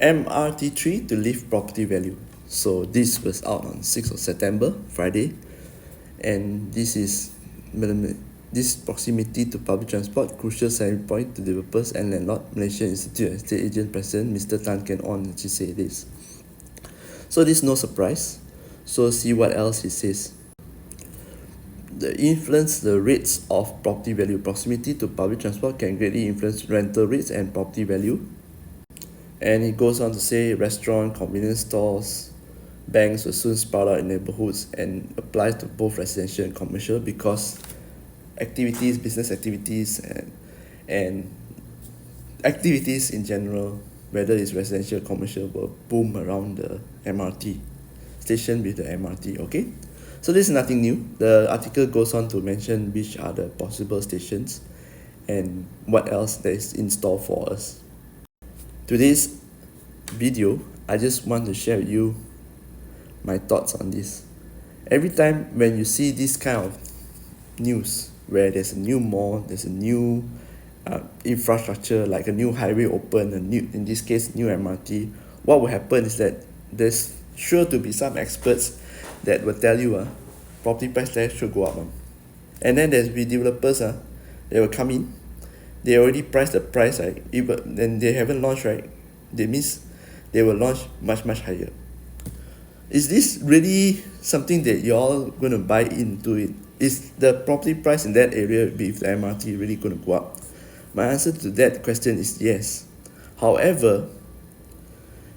MRT3 to lift property value. So this was out on 6th of September, Friday, and this proximity to public transport, crucial selling point to developers and landlord. Malaysian Institute and State Agent President Mr. Tan Ken On actually say this. So this is no surprise. So see what else he says. The rates of property value. Proximity to public transport can greatly influence rental rates and property value. And it goes on to say restaurant, convenience stores, banks will soon sprout out in neighborhoods and applies to both residential and commercial because business activities and activities in general, whether it's residential or commercial, will boom around the MRT station with the MRT, okay? So this is nothing new. The article goes on to mention which are the possible stations and what else there is in store for us. Today's video, I just want to share with you my thoughts on this. Every time when you see this kind of news where there's a new mall, there's a new infrastructure like a new highway open, in this case new MRT, what will happen is that there's sure to be some experts that will tell you property price there should go up. And then there's be developers they will come in, they already priced the price, right? Then they haven't launched, right? That means they will launch much higher. Is this really something that you're all going to buy into it? Is the property price in that area with the MRT really going to go up? My answer to that question is yes. However,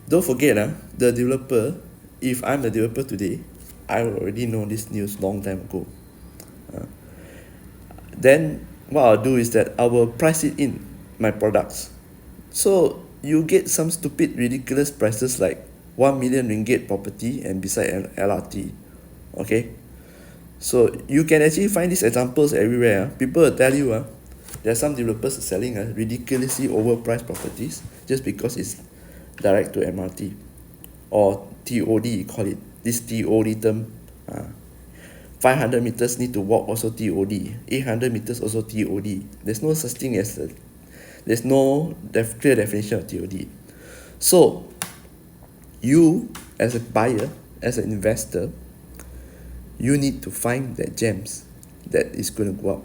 don't forget the developer, if I'm the developer today, I already know this news long time ago. Then what I'll do is that I will price it in my products. So you get some stupid ridiculous prices like 1 million ringgit property and beside LRT. Okay, so you can actually find these examples everywhere. People will tell you there are some developers selling ridiculously overpriced properties just because it's direct to MRT or TOD, you call it. This TOD term, 500 meters need to walk, also TOD. 800 meters also TOD. There's no such thing as there's no clear definition of TOD. So you as a buyer, as an investor, you need to find that gems that is going to go up.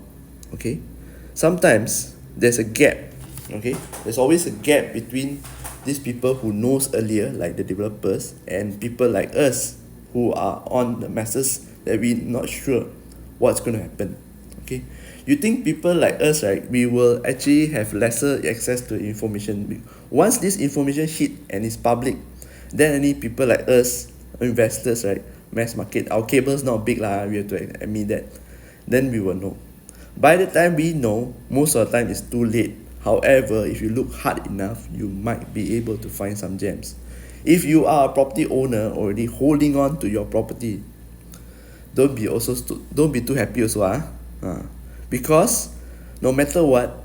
Okay, sometimes there's a gap. Okay, there's always a gap between these people who knows earlier, like the developers, and people like us who are on the masses that we're not sure what's going to happen. Okay, you think people like us, right, we will actually have lesser access to information. Once this information hit and is public, then any people like us, investors, right, mass market, our cable's not big lah, we have to admit that, then we will know. By the time we know, most of the time it's too late. However, if you look hard enough, you might be able to find some gems. If you are a property owner already holding on to your property, don't be too happy also because no matter what,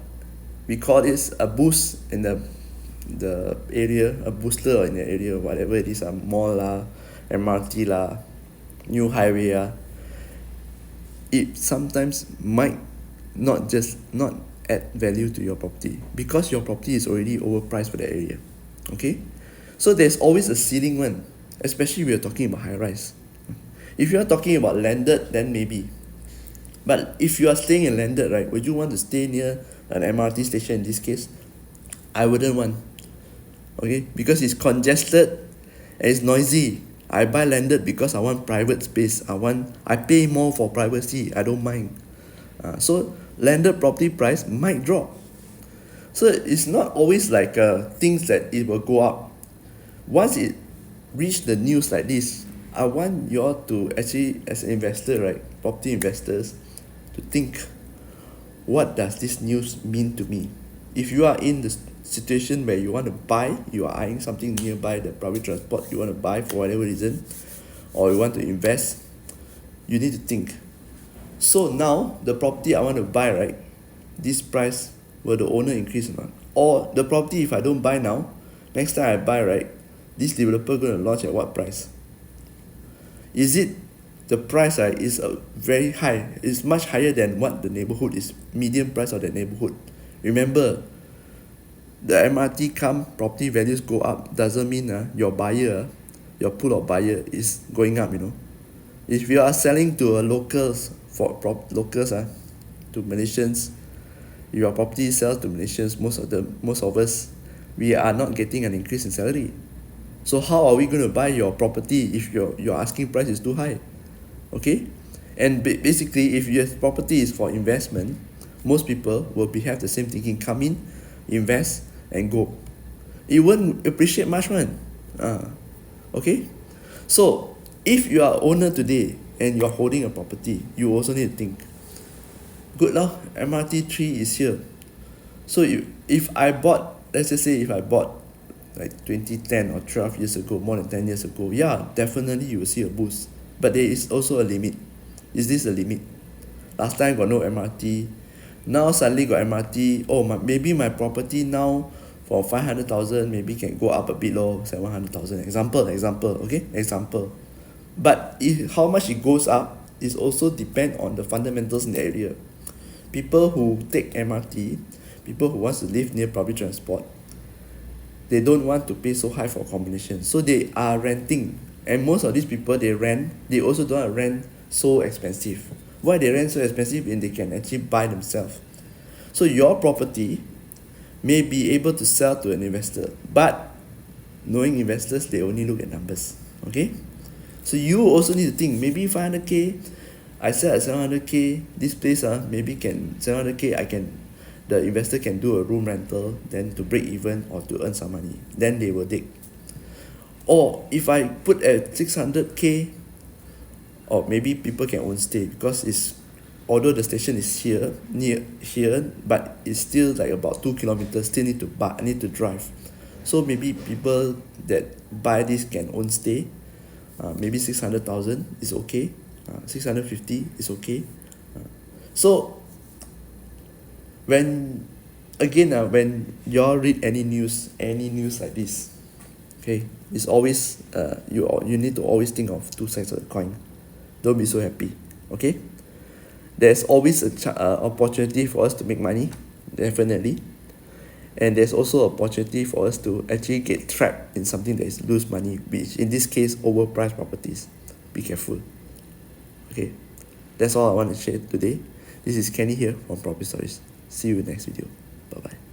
we call this a boost in the area, a booster in the area, whatever it is, a mall MRT new highway it sometimes might not add value to your property because your property is already overpriced for that area. Okay, so there's always a ceiling one, especially if we are talking about high rise. If you are talking about landed, then maybe. But if you are staying in landed, right, would you want to stay near an MRT station in this case? I wouldn't want. Okay, because it's congested and it's noisy. I buy landed because I want private space. I pay more for privacy. I don't mind. So landed property price might drop. So it's not always like things that it will go up. Once it reach the news like this, I want you all to actually, as an investor, right, property investors, to think, what does this news mean to me? If you are in the situation where you want to buy, you are eyeing something nearby the public transport, you want to buy for whatever reason, or you want to invest, you need to think. So now the property I want to buy, right, this price, will the owner increase or not? Or the property, if I don't buy now, next time I buy, right, this developer going to launch at what price? Is it the price is very high? It's much higher than what the neighborhood is, median price of the neighborhood. Remember, the MRT come, property values go up, doesn't mean your buyer, your pool of buyer is going up, you know. If you are selling to a locals, locals, to Malaysians, your property sells to Malaysians, most of us, we are not getting an increase in salary. So how are we going to buy your property if your asking price is too high? Okay? And basically, if your property is for investment, most people will have the same thinking: come in, invest, and go. It won't appreciate much, one. Okay? So if you are owner today and you're holding a property, you also need to think, good lah, MRT3 is here. So if I bought, let's just say if I bought like 2010 or 12 years ago, more than 10 years ago, yeah, definitely you will see a boost. But there is also a limit. Is this a limit? Last time got no MRT. Now suddenly got MRT. Oh, maybe my property now for 500,000 maybe can go up a bit low, 700,000. Example, okay? Example. But how much it goes up is also depend on the fundamentals in the area. People who take MRT, people who wants to live near public transport, they don't want to pay so high for accommodation. So they are renting. And most of these people, they also don't want to rent so expensive. Why they rent so expensive? And they can actually buy themselves. So your property may be able to sell to an investor, but knowing investors, they only look at numbers. Okay? So you also need to think, maybe 500k, I sell at 700k, this place maybe can 700k, the investor can do a room rental, then to break even or to earn some money, then they will take. Or if I put at 600k, or maybe people can own stay, because although the station is near here, but it's still like about 2 kilometers, still need to drive. So maybe people that buy this can own stay. Maybe 600,000 is okay. 650 is okay. So when you all read any news like this, okay, it's always you need to always think of two sides of the coin. Don't be so happy. Okay, there's always a opportunity for us to make money, definitely, and there's also opportunity for us to actually get trapped in something that is lose money, which in this case overpriced properties. Be careful. Okay, that's all I want to share today. This is Kenny here from Property Stories. See you in the next video. Bye bye.